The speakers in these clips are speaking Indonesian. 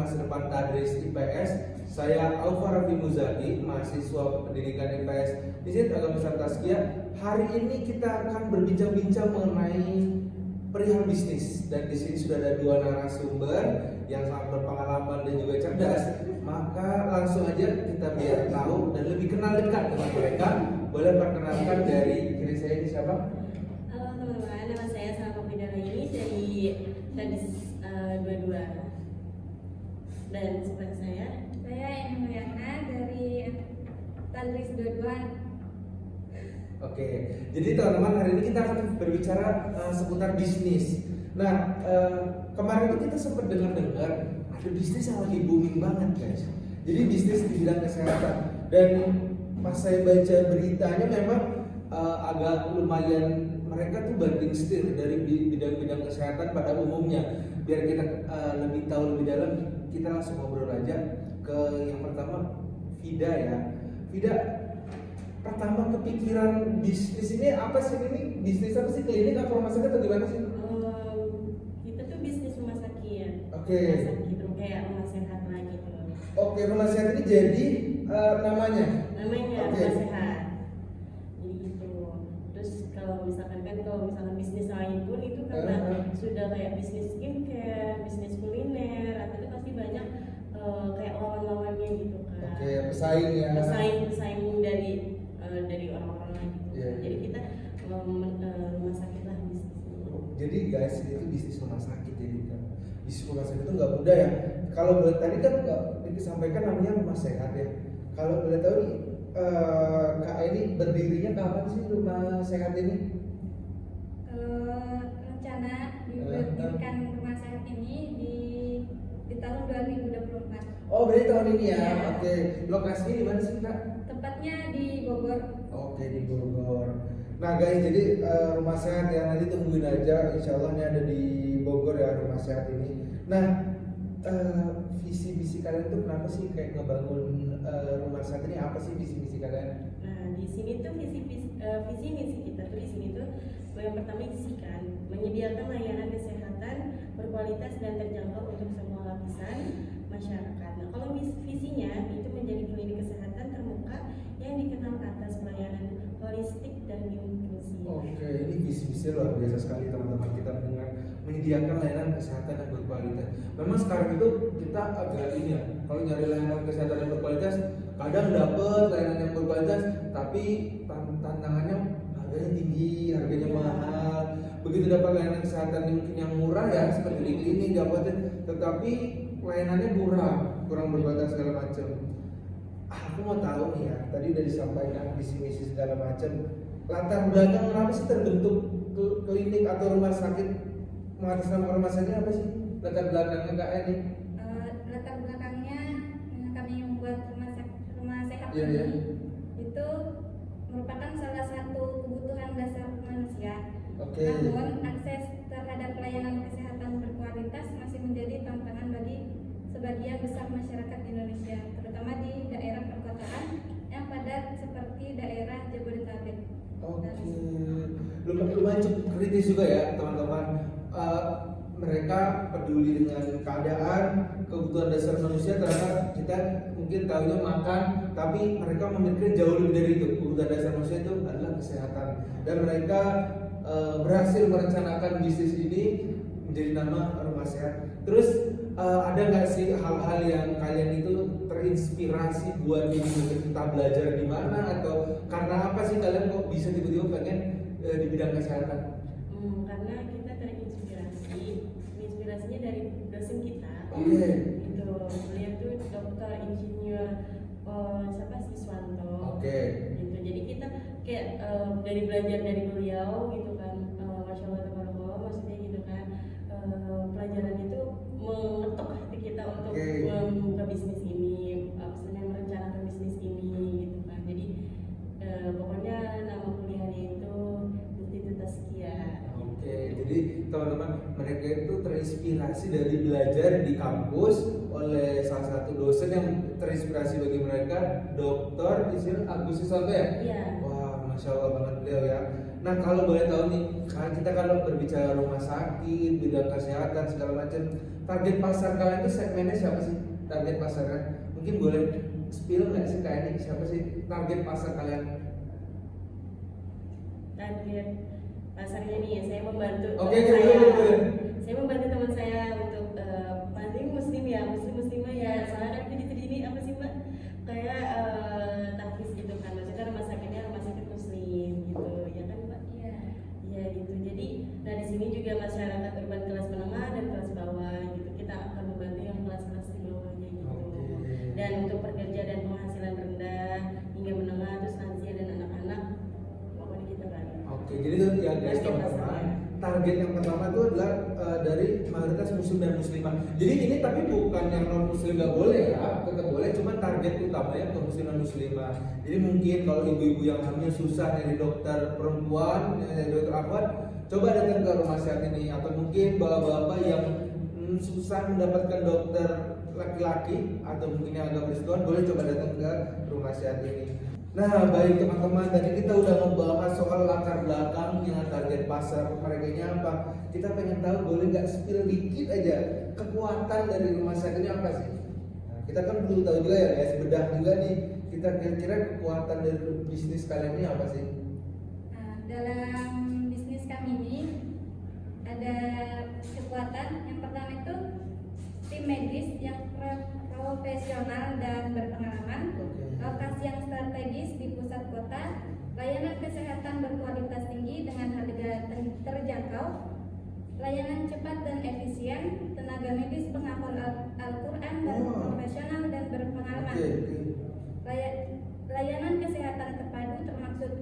Masa Depan Tadris IPS. Saya Alfa Raffi Muzaki, mahasiswa pendidikan IPS Institut Agama Islam Tazkiyah. Hari ini kita akan berbincang-bincang mengenai perihal bisnis, dan di sini sudah ada dua narasumber yang sangat berpengalaman dan juga cerdas. Maka langsung aja kita biar tahu dan lebih kenal dekat dengan mereka. Boleh perkenalkan dari kiri saya ini siapa? Halo teman-teman, nama saya Salma Pidana ini dari Tadis 22. Dan sebelah saya Eni Mulyana dari Tadris 22. Oke, jadi teman-teman, hari ini kita akan berbicara seputar bisnis. Nah, kemarin itu kita sempat dengar ada bisnis yang lagi booming banget, guys. Jadi bisnis di bidang kesehatan. Dan pas saya baca beritanya memang agak lumayan, mereka tuh banting setir dari bidang-bidang kesehatan pada umumnya. Biar kita lebih tahu lebih dalam, kita langsung ngobrol aja ke yang pertama, Vida ya. Vida, pertama kepikiran bisnis ini apa sih? Ini bisnis apa sih? Klinik atau rumah sakit atau gimana sih? kita tuh bisnis rumah sakit. Oke. Rumah sakit kayak rumah sehat lah gitu. Oke, rumah sehat ini jadi namanya? Namanya Oke. rumah sehat. Jadi gitu. Terus kalau misalkan bisnis lain pun itu karena sudah kayak bisnis skincare, bisnis kuliner, atau itu pasti banyak kayak lawan-lawannya gitu kan. Oke, pesaing ya. Pesaing dari orang-orang lain gitu. Iya. Jadi kita rumah sakit lah bisnisnya. Jadi guys, itu bisnis rumah sakit. Jadi kan bisnis rumah sakit itu nggak mudah ya. Kalau boleh tadi kan disampaikan namanya rumah sehat ya. Kalau boleh tahu nih, Kak ini berdirinya kapan sih rumah sehat ini? Rencana diberikan rumah sehat ini di tahun 2024. Oh, berarti tahun ini ya. Iya. Oke, lokasinya di mana sih, Kak? Tepatnya di Bogor. Oke, di Bogor. Nah guys, jadi rumah sehat ya, nanti tungguin aja. Insya Allah ini ada di Bogor ya rumah sehat ini. Nah, visi-visi kalian itu kenapa sih kayak ngebangun rumah sehat ini? Apa sih visi-visi kalian? Nah, di sini tuh visi misi kita tuh di sini tuh yang pertama isikan menyediakan layanan kesehatan berkualitas dan terjangkau untuk semua lapisan masyarakat. Nah, kalau visinya itu menjadi klinik kesehatan terbuka yang dikenal atas pelayanan holistik dan inklusif. Oke, ini visi-visi luar biasa sekali teman-teman kita mendengar menyediakan layanan kesehatan yang berkualitas. Memang sekarang itu kita agak ini ya, kalau nyari layanan kesehatan yang berkualitas, kadang dapat layanan yang berkualitas, tapi tantangannya harganya tinggi, harganya mahal. Begitu dapat layanan kesehatan yang mungkin yang murah ya, seperti di klinik dapatnya, tetapi layanannya kurang berkualitas segala macam. Aku mau tahu nih ya, tadi udah disampaikan visi misi segala macam. Latar belakang kenapa sih terbentuk klinik atau rumah sakit, mengatas nama rumah sakit apa sih? Latar belakangnya Kak Eni? Latar belakangnya kami membuat rumah sehat Iya, ini iya. itu merupakan salah satu kebutuhan dasar manusia. Oke. Namun akses terhadap pelayanan kesehatan berkualitas masih menjadi tantangan bagi sebagian besar masyarakat Indonesia, terutama di daerah perkotaan yang padat seperti daerah Jabodetabek. Oke, lumayan cukup kritis juga ya teman-teman. Mereka peduli dengan keadaan, kebutuhan dasar manusia, karena kita mungkin tahunya makan, tapi mereka memikirkan jauh lebih dari itu. Kebutuhan dasar manusia itu adalah kesehatan, dan mereka berhasil merencanakan bisnis ini menjadi nama rumah sehat. Terus ada nggak sih hal-hal yang kalian itu terinspirasi buat kita belajar di mana, atau karena apa sih kalian kok bisa tiba-tiba pengen di bidang kesehatan? Karena kita terinspirasinya dari dosen kita. Oke. Itu beliau tuh dokter insinyur siapa Siswanto. Oke. Gitu. Jadi kita kayak dari belajar dari beliau gitu kan, masya Allah tabarakallah, maksudnya gitu kan, pelajaran itu mengetuk hati kita untuk membuka bisnis ini, maksudnya merencanakan bisnis ini gitu kan. Jadi pokoknya nama kuliahnya itu Institut Tazkiyah. Oke, jadi teman-teman, mereka itu terinspirasi dari belajar di kampus oleh salah satu dosen yang terinspirasi bagi mereka, Dr. Agus Siswanto ya? Iya. Wah, masya Allah banget beliau ya. Nah kalau boleh tahu nih, kita kalau berbicara rumah sakit, bidang kesehatan segala macam, target pasar kalian itu segmennya siapa sih? Target pasarnya? Mungkin boleh spill nggak sih kayak ini, siapa sih target pasar kalian? Target pasarnya nih, saya membantu Oke, teman saya. boleh. Saya membantu teman saya untuk paling muslim ya, muslimah ya. Soalnya kan di sini apa sih Mbak? Kayak tahfiz gitu kan, maksudnya rumah sakitnya rumah sakit muslim gitu, ya kan Mbak? Iya. Ya gitu. Jadi, nah di sini juga masyarakat urban kelas menengah dan kelas bawah gitu. Kita akan membantu yang kelas-kelas di bawahnya gitu. Oke. Dan untuk pekerja dan penghasilan rendah hingga menengah, terus lansia dan anak-anak, pokoknya kita bantu. Oke, jadi itu ya guys teman-teman, target yang pertama itu adalah dari mayoritas muslim dan muslimah. Jadi ini tapi bukan yang non muslim nggak boleh ya, tetap boleh, cuma target utamanya untuk muslim dan muslimah. Jadi mungkin kalau ibu-ibu yang hamil susah dari dokter perempuan, dari dokter awal, coba datang ke rumah sehat ini. Atau mungkin bapak-bapak yang susah mendapatkan dokter laki-laki atau mungkin yang agak bersentuhan, boleh coba datang ke rumah sehat ini. Nah baik teman-teman, tadi kita udah ngebahas soal latar belakangnya, target pasar mereka apa. Kita pengen tahu, boleh nggak spill dikit aja kekuatan dari rumah sakit ini apa sih? Nah, kita kan perlu tahu juga ya guys, bedah juga nih, kita kira-kira kekuatan dari bisnis kalian ini apa sih? Nah, dalam bisnis kami ini ada kekuatan yang pertama itu tim medis yang profesional dan berpengalaman, lokasi yang strategis di pusat kota, layanan kesehatan berkualitas tinggi dengan harga terjangkau, layanan cepat dan efisien, tenaga medis penghafal Al-Quran dan profesional dan berpengalaman. Layanan kesehatan terpadu termasuk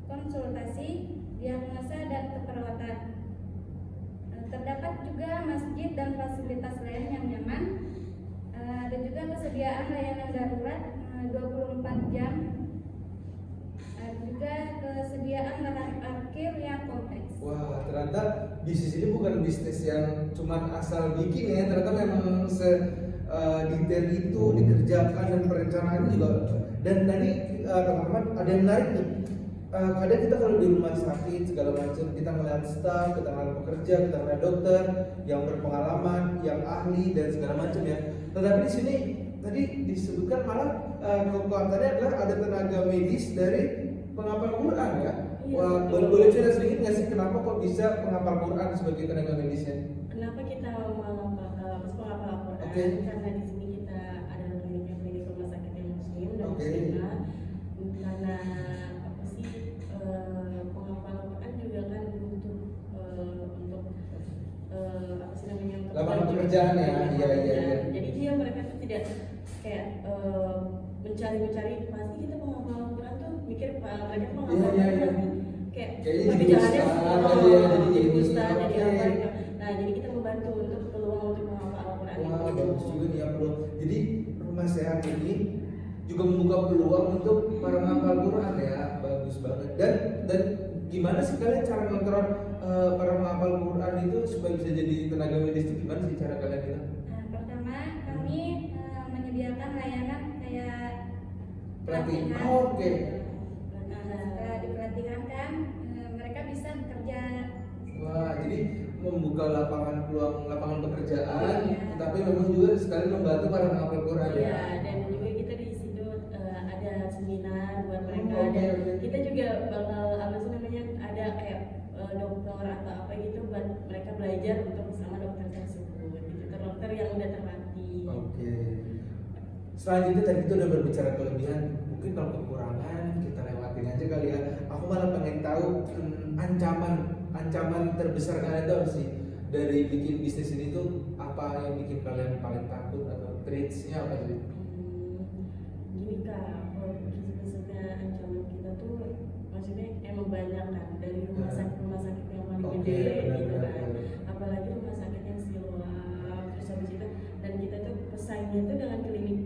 konsultasi, diagnosa dan keperawatan. Terdapat juga masjid dan fasilitas lain yang nyaman. Dan juga kesediaan layanan darurat 24 jam. Juga kesediaan lahan parkir yang kompleks. Wah, ternyata bisnis ini bukan bisnis yang cuma asal bikin ya, ternyata memang detail itu dikerjakan dan perencanaan juga. Dan tadi teman-teman ada yang menarik nih. Kadang kita kalau di rumah sakit segala macam, kita melihat staff, kita melihat pekerja, kita melihat dokter yang berpengalaman, yang ahli dan segala macam ya. Tetapi di sini tadi disebutkan malah kekuatannya adalah ada tenaga medis dari penghafal Quran ya. Wah, boleh cerita sedikit nggak sih kenapa kok bisa penghafal Quran sebagai tenaga medisnya? Kenapa kita menghafal Al-Quran? Oke. Karena di sini kita ada klinik rumah sakit yang muslim dan Oke. muslimah. Karena apa sih penghafal Al-Quran juga kan butuh untuk apa sih namanya, untuk Lapangan pekerjaan ya, iya. Jadi dia mereka tuh tidak kayak mencari pasti kita penghafal Al-Quran tuh mikir mereka penghafal Iya. Al-Quran kayak Kayaknya tapi jadi jalannya ustaz, jadi ustaz, oke. jadi apa gitu. Nah jadi kita membantu untuk peluang untuk menghafal Al-Quran. Wah, bagus juga nih ya bro. Jadi rumah sehat ini juga membuka peluang untuk para penghafal Quran ya, bagus banget. Dan gimana sih kalian cara mengontrol para penghafal Quran itu supaya bisa jadi tenaga medis itu gimana sih cara kalian itu? Nah, pertama kami menyediakan layanan kayak Pelatihan. pelatihan. Oke. Nah, setelah dipelatihan kan mereka bisa bekerja. Wah, jadi membuka lapangan pekerjaan, Iya. tapi memang juga sekali membantu para penghafal Quran ya. Iya, dan juga kita di situ ada seminar buat mereka Oke, dan oke. kita juga bakal apa sih namanya ada kayak dokter atau apa gitu buat mereka belajar untuk bersama dokter tersebut gitu, dokter yang udah terlatih. Oke. Selanjutnya tadi kita udah berbicara kelebihan, mungkin kalau kekurangan kita lewatin aja kali ya. Aku malah pengen tahu ancaman terbesar kalian itu apa sih dari bikin bisnis ini tuh, apa yang bikin kalian paling takut atau threats-nya apa sih? Gini kak, kalau bisnisnya ancaman kita tuh maksudnya emang banyak kan dari rumah sakit yang paling Oke, gede gitu benar-benar. kan, apalagi rumah sakit yang siloam, terus habis itu dan kita tuh pesaingnya tuh dengan klinik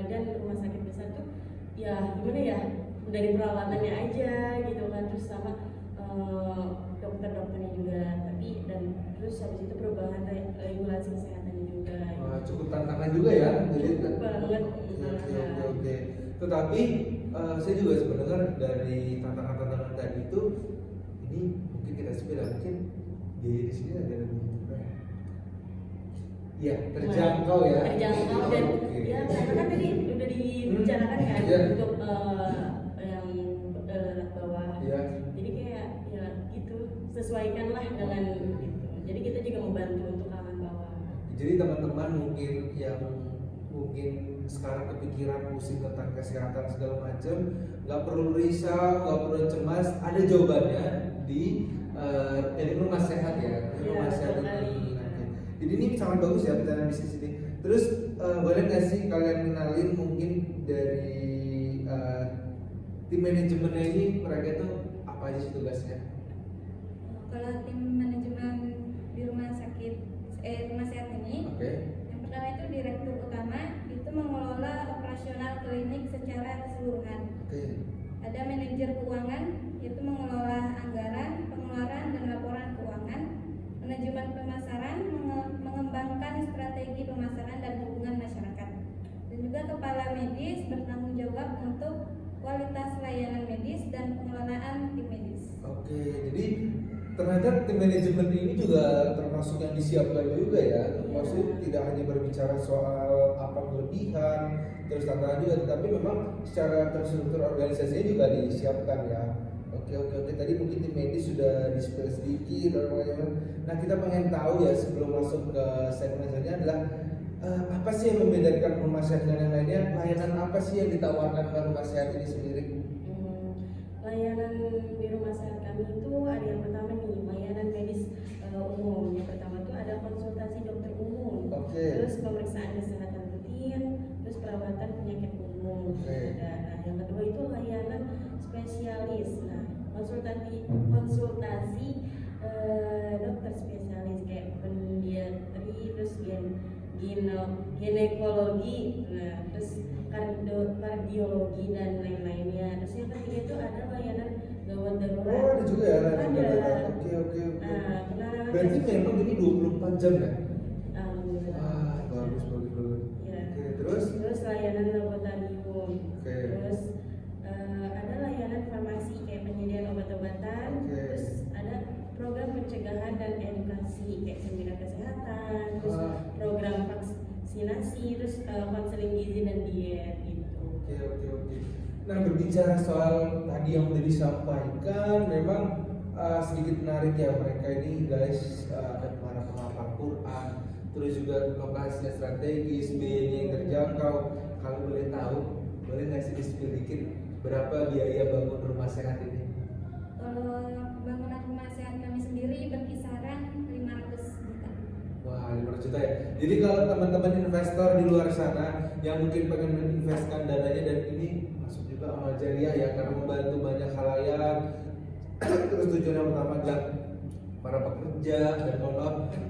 dan rumah sakit besar tuh ya gimana ya, dari perawatannya aja gitu kan, terus sama dokter-dokternya juga, tapi dan terus habis itu perubahan regulasi kesehatannya juga. Wah, cukup tantangan juga ya. Jadi Cukup banget. Oke. Tetapi saya juga sebenarnya dari tantangan-tantangan tadi itu ini mungkin kita sepeda mungkin biaya di sini agak lebih murah. Iya, terjangkau ya. Terjangkau dan Oke. ya karena kan tadi udah dibicarakan kan Iya. untuk yang bawah. Iya. Jadi kayak ya gitu sesuaikanlah dengan gitu. Jadi kita juga membantu untuk kalangan bawah. Jadi teman-teman mungkin yang sekarang kepikiran pusing tentang kesehatan segala macam, nggak perlu risau, nggak perlu cemas, ada jawabannya di rumah sehat ya, rumah Iya, sehat betul ini. sekali. Oke. Jadi ini sangat bagus ya pencarian bisnis ini. Terus boleh nggak sih kalian kenalin mungkin dari tim manajemennya ini mereka itu apa aja sih tugasnya? Kalau tim manajemen di rumah sehat ini, Oke. yang pertama itu direktur utama itu mengelola operasional klinik secara keseluruhan. Oke. Ada manajer keuangan yaitu mengelola anggaran, pengeluaran dan laporan keuangan. Manajemen pemasaran mengembangkan strategi pemasaran dan hubungan masyarakat. Dan juga kepala medis bertanggung jawab untuk kualitas layanan medis dan pengelolaan tim medis. Oke, jadi ternyata tim manajemen ini juga termasuk yang disiapkan juga ya. Maksudnya tidak hanya berbicara soal apa kelebihan, terus tantangan juga, tetapi memang secara terstruktur organisasinya juga disiapkan ya. Oke. Tadi mungkin tim medis sudah di-spill sedikit. Nah, kita pengen tahu ya sebelum masuk ke segmen selanjutnya adalah apa sih yang membedakan rumah sehat dengan yang lainnya? Layanan apa sih yang ditawarkan ke rumah sehat ini sendiri? Layanan di rumah sehat kami itu ada yang pertama nih, layanan medis umum. Yang pertama itu ada konsultasi dokter umum, Oke. terus pemeriksaan kesehatan rutin, terus perawatan penyakit umum. Oke. Nah, yang kedua itu layanan spesialis. Nah, konsultasi dokter spesialis kayak pediatri, terus ginekologi, nah, terus kardiologi dan lain-lainnya. Terus yang ketiga itu ada layanan gawat darurat. Oh, ada juga ya layanan Ada. darurat. Oke. Nah, penanganan Berarti memang ini 24 jam ya? Alhamdulillah. Bagus. Ya. Oke, terus? Terus layanan laboratorium. Oke. Terus ada layanan farmasi kayak penyediaan obat-obatan. Oke. Terus ada program pencegahan dan edukasi kayak seminar kesehatan. Terus program vaksinasi. Terus konseling gizi dan diet gitu. Oke. Nah, berbicara soal tadi yang udah disampaikan, memang sedikit menarik ya mereka ini guys, ada para penghafal Quran, terus juga lokasinya strategis, biayanya yang terjangkau. Kalau boleh tahu, boleh nggak sih di-spill dikit berapa biaya bangun rumah sehat ini? Kalau bangunan rumah sehat kami sendiri berkisaran 500 juta. Wah, 500 juta ya. Jadi kalau teman-teman investor di luar sana yang mungkin pengen menginvestkan dananya, dan ini masuk juga amal jariah ya, karena membantu banyak halayak. Terus tujuan yang pertama adalah para pekerja dan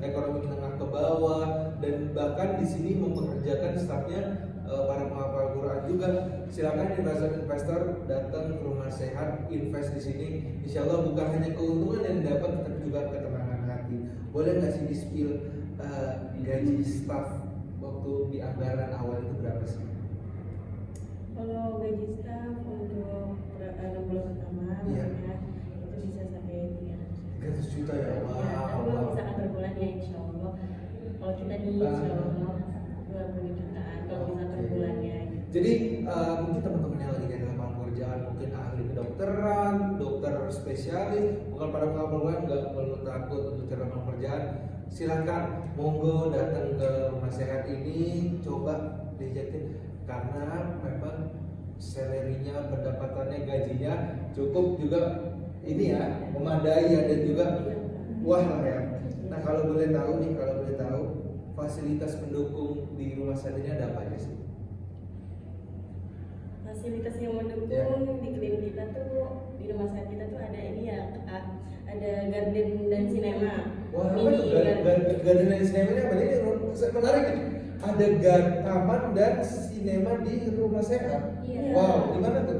ekonomi menengah ke bawah, dan bahkan di sini mempekerjakan stafnya para penghafal Quran juga. Silakan investor datang ke rumah sehat, invest di sini. Insya Allah bukan hanya keuntungan yang didapat, tapi juga ketenangan hati. Boleh nggak sih di-spill gaji staf waktu di anggaran awal itu berapa sih? Kalau gaji staf untuk 6 bulan pertama, Iya. ya, itu bisa sampai 300 juta ya. Ya, tapi kalau Wow. misalkan per bulan ya insya Allah. Kalau kita di insya Allah 20 jutaan kalau bisa per bulannya. Jadi mungkin teman-teman yang lagi dari lapangan pekerjaan, mungkin ahli kedokteran, dokter spesialis, bukan para pengawal nggak perlu takut untuk cari lapangan pekerjaan. Silakan, monggo datang ke rumah sehat ini, coba diajakin, karena memang salary-nya, pendapatannya, gajinya cukup juga ini ya, memadai ya, dan juga wah lah ya. Nah, kalau boleh tahu fasilitas pendukung di rumah sehat ini ada apa aja sih? Fasilitas yang mendukung Ya. di klinik kita tuh, di rumah sakit kita tuh ada ini ya, ada garden dan sinema. Wah, apa Mini tuh garden. garden dan sinema ini apa? Ini menarik nih. Ada taman dan sinema di rumah sehat. Iya. Wow, di mana tuh?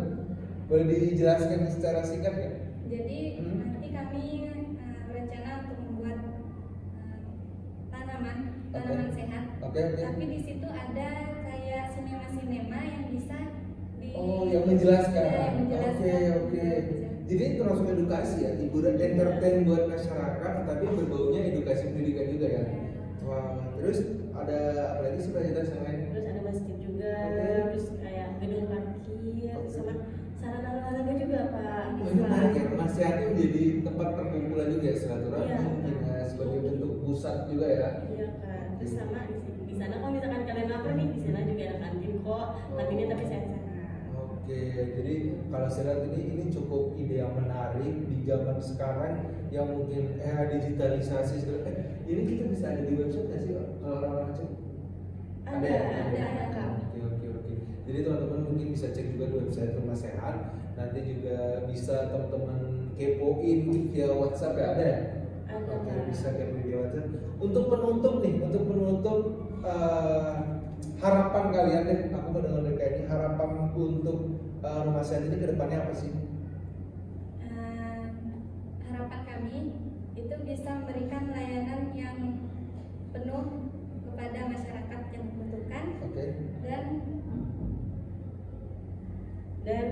Boleh dijelaskan secara singkat ya? Jadi nanti kami berencana untuk membuat tanaman sehat. Oke. Tapi di situ ada kayak sinema yang bisa di Oh, yang menjelaskan. Iya, yang menjelaskan. Oke. Jadi termasuk edukasi ya, hiburan entertain buat masyarakat, tapi berbaunya edukasi pendidikan juga ya. Wah, terus ada apa lagi sih fasilitas yang lain? Terus ada masjid juga, terus kayak gedung parkir, sama sarana olahraga juga Pak. Oh, ini menarik ya, rumah sehat itu menjadi tempat perkumpulan juga ya, silaturahmi, Iya. mungkin ya, sebagai bentuk pusat juga ya. Iya kan. Terus sama di sana kalau misalkan kalian lapar nih, di sana juga ada kantin kok. Kantinnya tapi sehat-sehat. Oke, jadi kalau saya lihat ini cukup ide yang menarik di zaman sekarang yang mungkin era digitalisasi segala. Ini kita bisa ada di website nggak sih kalau orang-orang cek? Ada Kak. Oke. Jadi teman-teman mungkin bisa cek juga di website Rumah Sehat. Nanti juga bisa teman-teman kepoin via WhatsApp ya, ada ya? Ada, Oke, Kak. bisa kepoin via WhatsApp. Untuk penutup harapan kalian deh, aku mau dengar dari kalian, harapan untuk Rumah Sehat ini kedepannya apa sih? Harapan kami itu bisa memberikan layanan yang penuh kepada masyarakat yang membutuhkan Oke. dan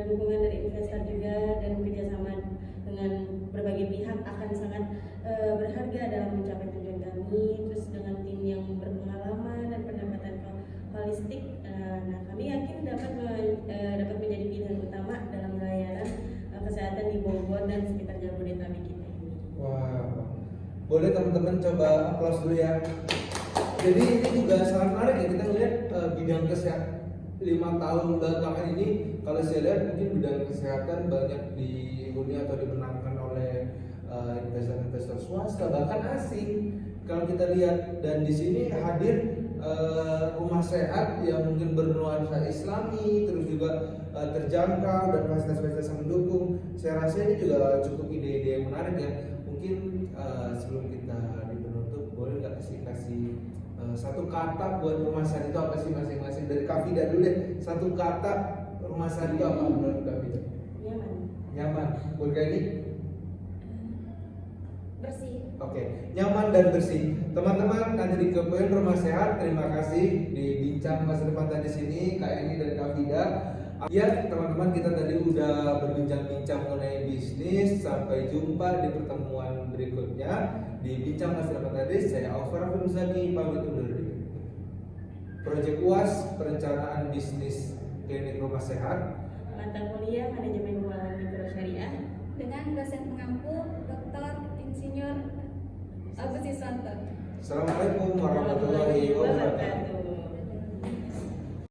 dukungan dari investor juga dan kerjasama dengan berbagai pihak akan sangat berharga dalam mencapai tujuan kami. Terus dengan tim yang berpengalaman dan pendapatan holistik, nah kami yakin dapat menjadi pilihan utama dalam layanan kesehatan di Bogor dan sekitar Jabodetabek kita ini. Wah, boleh teman-teman coba aplaus dulu ya. Jadi ini juga sangat menarik ya, kita melihat bidang kesehatan 5 tahun belakangan ini, kalau saya lihat mungkin bidang kesehatan banyak dihuni atau dimenangkan oleh investor-investor swasta bahkan asing. Kalau kita lihat, dan di sini hadir rumah sehat yang mungkin bernuansa Islami, terus juga terjangkau dan fasilitas-fasilitas yang mendukung. Saya rasa ini juga cukup ide-ide yang menarik ya. Mungkin sebelum kita di penutup, boleh nggak kasih satu kata buat rumah sehat itu apa sih masing-masing? Dari Kak Vida dulu deh, satu kata rumah sehat itu apa menurut Kak Vida? Nyaman. Buat Kak ini? bersih. Oke, nyaman dan bersih. Teman-teman, nanti di Kepoin Rumah Sehat, terima kasih di bincang masa depan tadi sini, Kak Eni dan Kak Vida. Ya, teman-teman, kita tadi udah berbincang-bincang mengenai bisnis. Sampai jumpa di pertemuan berikutnya di bincang masa depan tadi. Saya Alvar Muzaki, pamit undur diri. Proyek UAS, perencanaan bisnis klinik rumah sehat. Mata kuliah manajemen keuangan mikro syariah Dengan dosen pengampu Dr. Insinyur Agus Iswanto. Assalamualaikum warahmatullahi wabarakatuh.